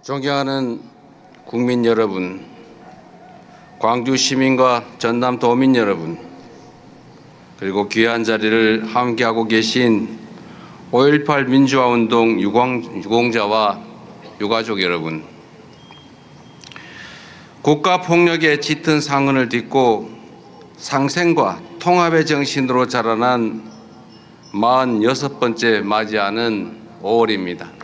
존경하는 국민 여러분, 광주 시민과 전남 도민 여러분, 그리고 귀한 자리를 함께하고 계신 5.18 민주화운동 유공자와 유가족 여러분, 국가폭력의 짙은 상흔을 딛고 상생과 통합의 정신으로 자라난 46번째 맞이하는 5월입니다.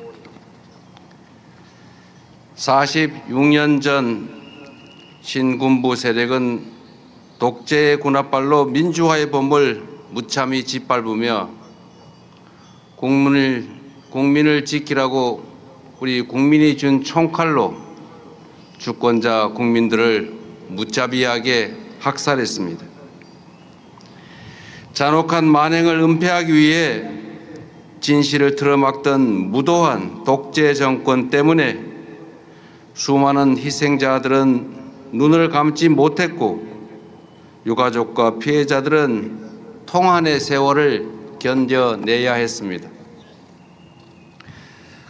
46년 전 신군부 세력은 독재의 군홧발로 민주화의 봄을 무참히 짓밟으며 국민을 지키라고 우리 국민이 준 총칼로 주권자 국민들을 무자비하게 학살했습니다. 잔혹한 만행을 은폐하기 위해 진실을 틀어막던 무도한 독재 정권 때문에 수많은 희생자들은 눈을 감지 못했고 유가족과 피해자들은 통한의 세월을 견뎌내야 했습니다.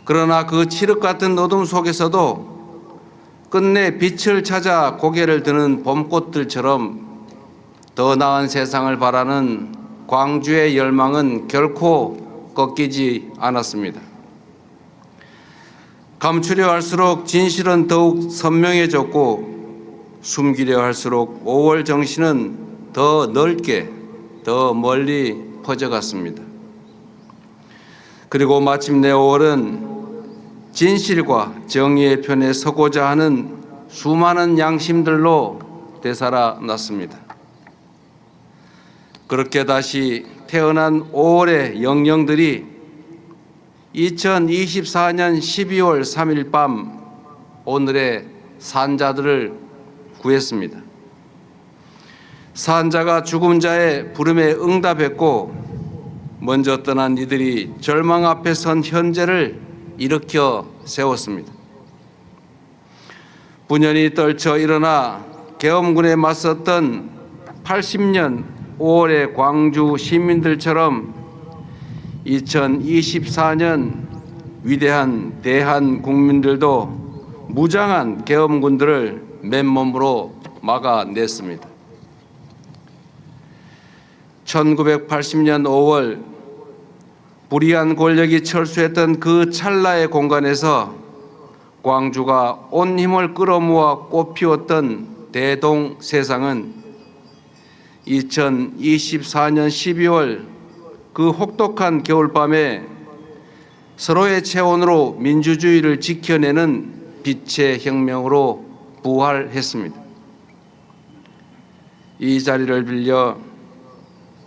그러나 그 칠흑 같은 어둠 속에서도 끝내 빛을 찾아 고개를 드는 봄꽃들처럼 더 나은 세상을 바라는 광주의 열망은 결코 꺾이지 않았습니다. 감추려 할수록 진실은 더욱 선명해졌고 숨기려 할수록 5월 정신은 더 넓게, 더 멀리 퍼져갔습니다. 그리고 마침내 5월은 진실과 정의의 편에 서고자 하는 수많은 양심들로 되살아났습니다. 그렇게 다시 태어난 5월의 영령들이 2024년 12월 3일 밤 오늘의 산자들을 구했습니다. 산자가 죽은 자의 부름에 응답했고 먼저 떠난 이들이 절망 앞에 선 현재를 일으켜 세웠습니다. 분연히 떨쳐 일어나 계엄군에 맞섰던 80년 5월의 광주 시민들처럼 2024년 위대한 대한 국민들도 무장한 계엄군들을 맨몸으로 막아냈습니다. 1980년 5월 불의한 권력이 철수했던 그 찰나의 공간에서 광주가 온 힘을 끌어모아 꽃피웠던 대동 세상은 2024년 12월 그 혹독한 겨울밤에 서로의 체온으로 민주주의를 지켜내는 빛의 혁명으로 부활했습니다. 이 자리를 빌려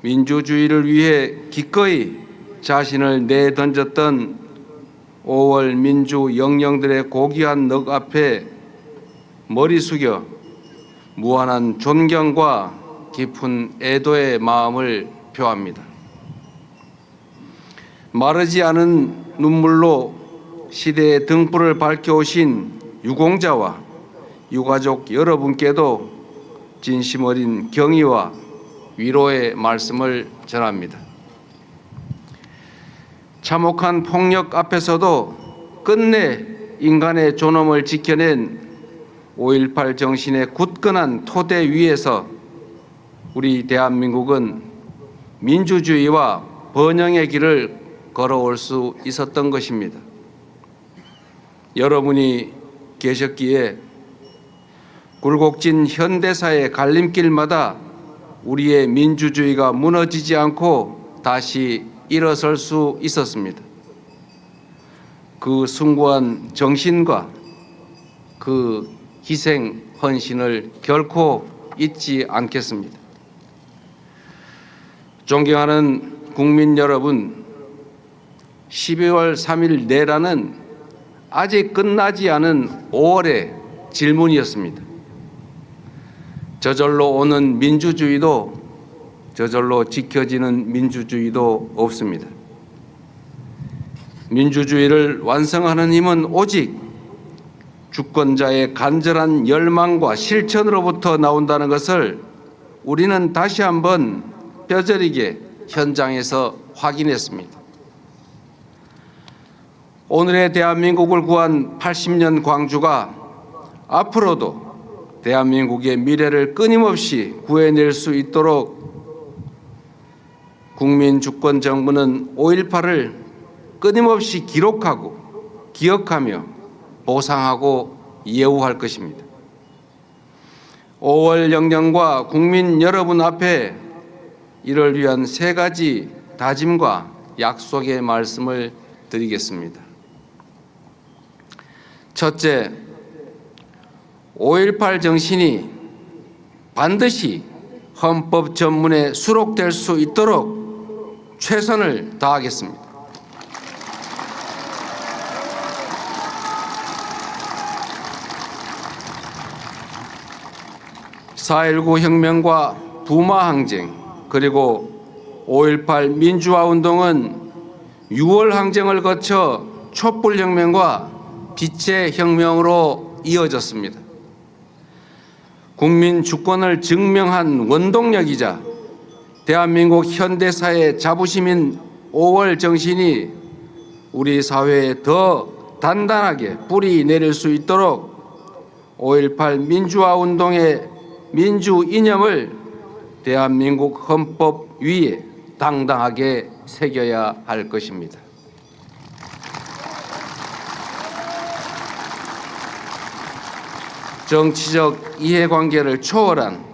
민주주의를 위해 기꺼이 자신을 내던졌던 5월 민주 영령들의 고귀한 넋 앞에 머리 숙여 무한한 존경과 깊은 애도의 마음을 표합니다. 마르지 않은 눈물로 시대의 등불을 밝혀오신 유공자와 유가족 여러분께도 진심 어린 경의와 위로의 말씀을 전합니다. 참혹한 폭력 앞에서도 끝내 인간의 존엄을 지켜낸 5.18 정신의 굳건한 토대 위에서 우리 대한민국은 민주주의와 번영의 길을 걸어올 수 있었던 것입니다. 여러분이 계셨기에 굴곡진 현대사의 갈림길마다 우리의 민주주의가 무너지지 않고 다시 일어설 수 있었습니다. 그 숭고한 정신과 그 희생, 헌신을 결코 잊지 않겠습니다. 존경하는 국민 여러분, 12월 3일 내라는 아직 끝나지 않은 5월의 질문이었습니다. 저절로 오는 민주주의도 저절로 지켜지는 민주주의도 없습니다. 민주주의를 완성하는 힘은 오직 주권자의 간절한 열망과 실천으로부터 나온다는 것을 우리는 다시 한번 뼈저리게 현장에서 확인했습니다. 오늘의 대한민국을 구한 80년 광주가 앞으로도 대한민국의 미래를 끊임없이 구해낼 수 있도록 국민주권정부는 5.18을 끊임없이 기록하고 기억하며 보상하고 예우할 것입니다. 5월 영령과 국민 여러분 앞에 이를 위한 3가지 다짐과 약속의 말씀을 드리겠습니다. 첫째, 5.18 정신이 반드시 헌법 전문에 수록될 수 있도록 최선을 다하겠습니다. (4.19) 혁명과 부마 항쟁 그리고 5.18 민주화 운동은 6월 항쟁을 거쳐 촛불혁명과 빛의 혁명으로 이어졌습니다. 국민 주권을 증명한 원동력이자 대한민국 현대사의 자부심인 5월 정신이 우리 사회에 더 단단하게 뿌리 내릴 수 있도록 5.18 민주화 운동의 민주 이념을 대한민국 헌법 위에 당당하게 새겨야 할 것입니다. 정치적 이해관계를 초월한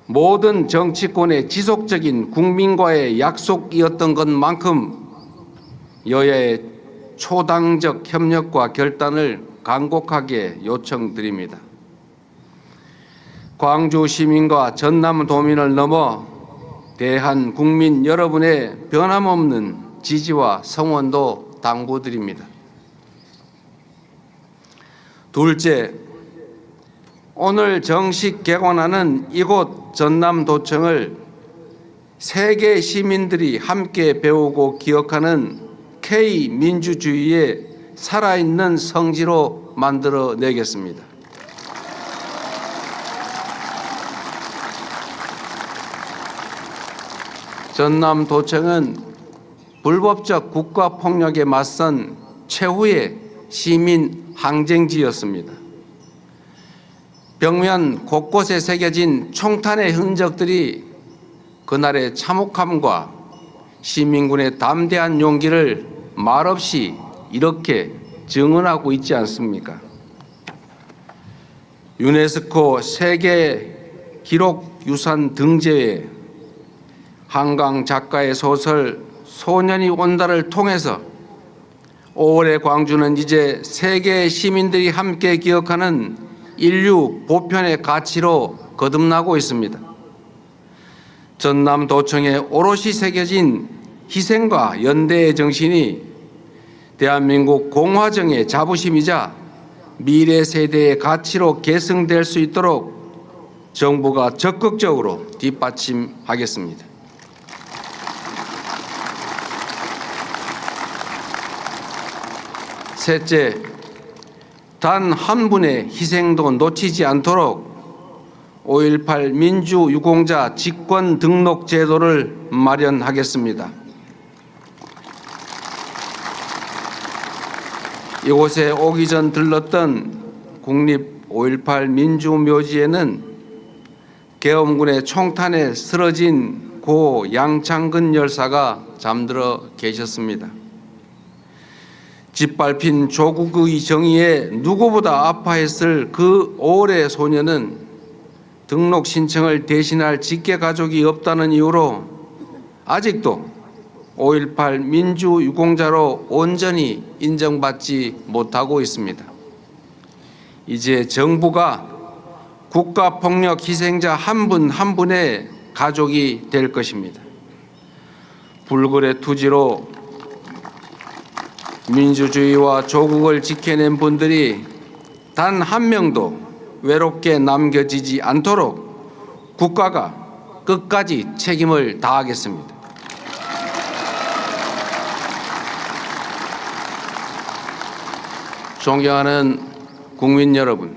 모든 정치권의 지속적인 국민과의 약속이었던 것만큼 여야의 초당적 협력과 결단을 간곡하게 요청드립니다. 광주 시민과 전남 도민을 넘어 대한 국민 여러분의 변함없는 지지와 성원도 당부드립니다. 둘째, 오늘 정식 개관하는 이곳 전남도청을 세계 시민들이 함께 배우고 기억하는 K민주주의의 살아있는 성지로 만들어내겠습니다. 전남도청은 불법적 국가폭력에 맞선 최후의 시민 항쟁지였습니다. 벽면 곳곳에 새겨진 총탄의 흔적들이 그날의 참혹함과 시민군의 담대한 용기를 말없이 이렇게 증언하고 있지 않습니까? 유네스코 세계 기록유산 등재회 한강 작가의 소설 소년이 온다를 통해서 5월의 광주는 이제 세계 시민들이 함께 기억하는 인류 보편의 가치로 거듭나고 있습니다. 전남도청에 오롯이 새겨진 희생과 연대의 정신이 대한민국 공화정의 자부심이자 미래 세대의 가치로 계승될 수 있도록 정부가 적극적으로 뒷받침하겠습니다. 셋째, 단 한 분의 희생도 놓치지 않도록 5.18 민주유공자 직권 등록 제도를 마련하겠습니다. 이곳에 오기 전 들렀던 국립 5.18 민주묘지에는 계엄군의 총탄에 쓰러진 고 양창근 열사가 잠들어 계셨습니다. 짓밟힌 조국의 정의에 누구보다 아파했을 그 5월의 소녀는 등록 신청을 대신할 직계 가족이 없다는 이유로 아직도 5.18 민주유공자로 온전히 인정받지 못하고 있습니다. 이제 정부가 국가폭력 희생자 한 분 한 분의 가족이 될 것입니다. 불굴의 투지로 민주주의와 조국을 지켜낸 분들이 단 한 명도 외롭게 남겨지지 않도록 국가가 끝까지 책임을 다하겠습니다. 존경하는 국민 여러분,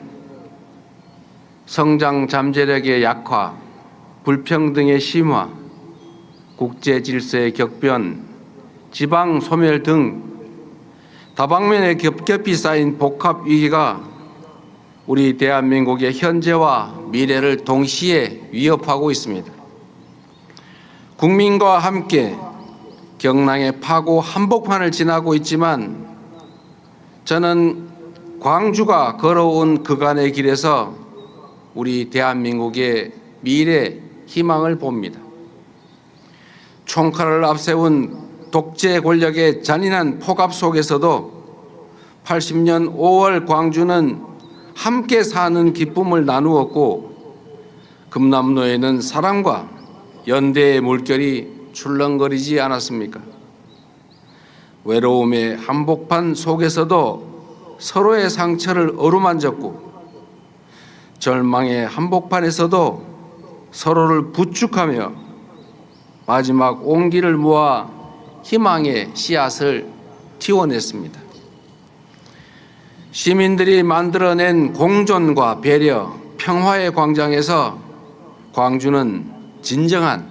성장 잠재력의 약화, 불평등의 심화, 국제 질서의 격변, 지방 소멸 등 다방면에 겹겹이 쌓인 복합 위기가 우리 대한민국의 현재와 미래를 동시에 위협하고 있습니다. 국민과 함께 경랑의 파고 한복판을 지나고 있지만 저는 광주가 걸어온 그간의 길에서 우리 대한민국의 미래 희망을 봅니다. 총칼을 앞세운 독재 권력의 잔인한 폭압 속에서도 80년 5월 광주는 함께 사는 기쁨을 나누었고 금남로에는 사랑과 연대의 물결이 출렁거리지 않았습니까? 외로움의 한복판 속에서도 서로의 상처를 어루만졌고 절망의 한복판에서도 서로를 부축하며 마지막 온기를 모아 희망의 씨앗을 틔워냈습니다. 시민들이 만들어낸 공존과 배려, 평화의 광장에서 광주는 진정한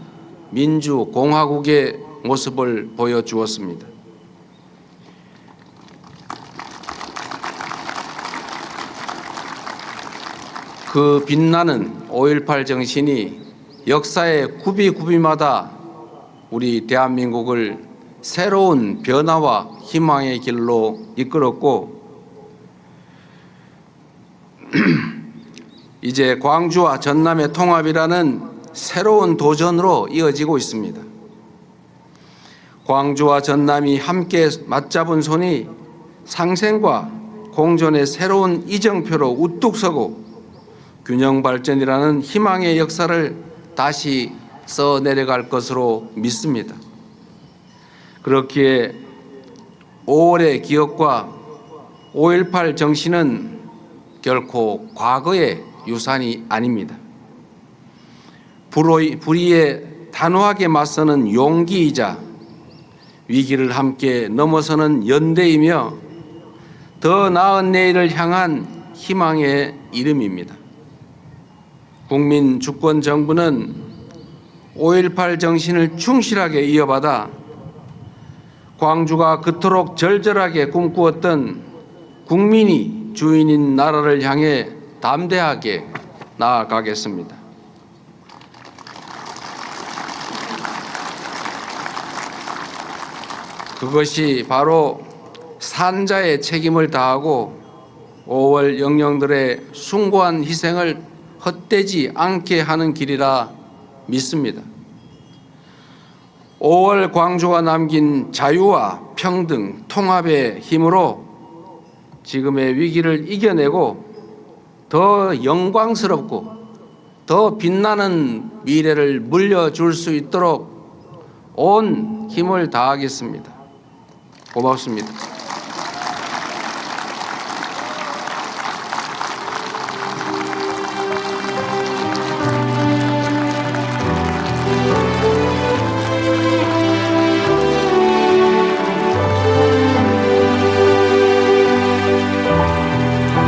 민주공화국의 모습을 보여주었습니다. 그 빛나는 5.18 정신이 역사의 구비구비마다 우리 대한민국을 새로운 변화와 희망의 길로 이끌었고 이제 광주와 전남의 통합이라는 새로운 도전으로 이어지고 있습니다. 광주와 전남이 함께 맞잡은 손이 상생과 공존의 새로운 이정표로 우뚝 서고 균형 발전이라는 희망의 역사를 다시 써내려갈 것으로 믿습니다. 그렇기에 5월의 기억과 5.18 정신은 결코 과거의 유산이 아닙니다. 불의에 단호하게 맞서는 용기이자 위기를 함께 넘어서는 연대이며 더 나은 내일을 향한 희망의 이름입니다. 국민 주권 정부는 5.18 정신을 충실하게 이어받아 광주가 그토록 절절하게 꿈꾸었던 국민이 주인인 나라를 향해 담대하게 나아가겠습니다. 그것이 바로 산자의 책임을 다하고 5월 영령들의 숭고한 희생을 헛되지 않게 하는 길이라 믿습니다. 5월 광주가 남긴 자유와 평등, 통합의 힘으로 지금의 위기를 이겨내고 더 영광스럽고 더 빛나는 미래를 물려줄 수 있도록 온 힘을 다하겠습니다. 고맙습니다.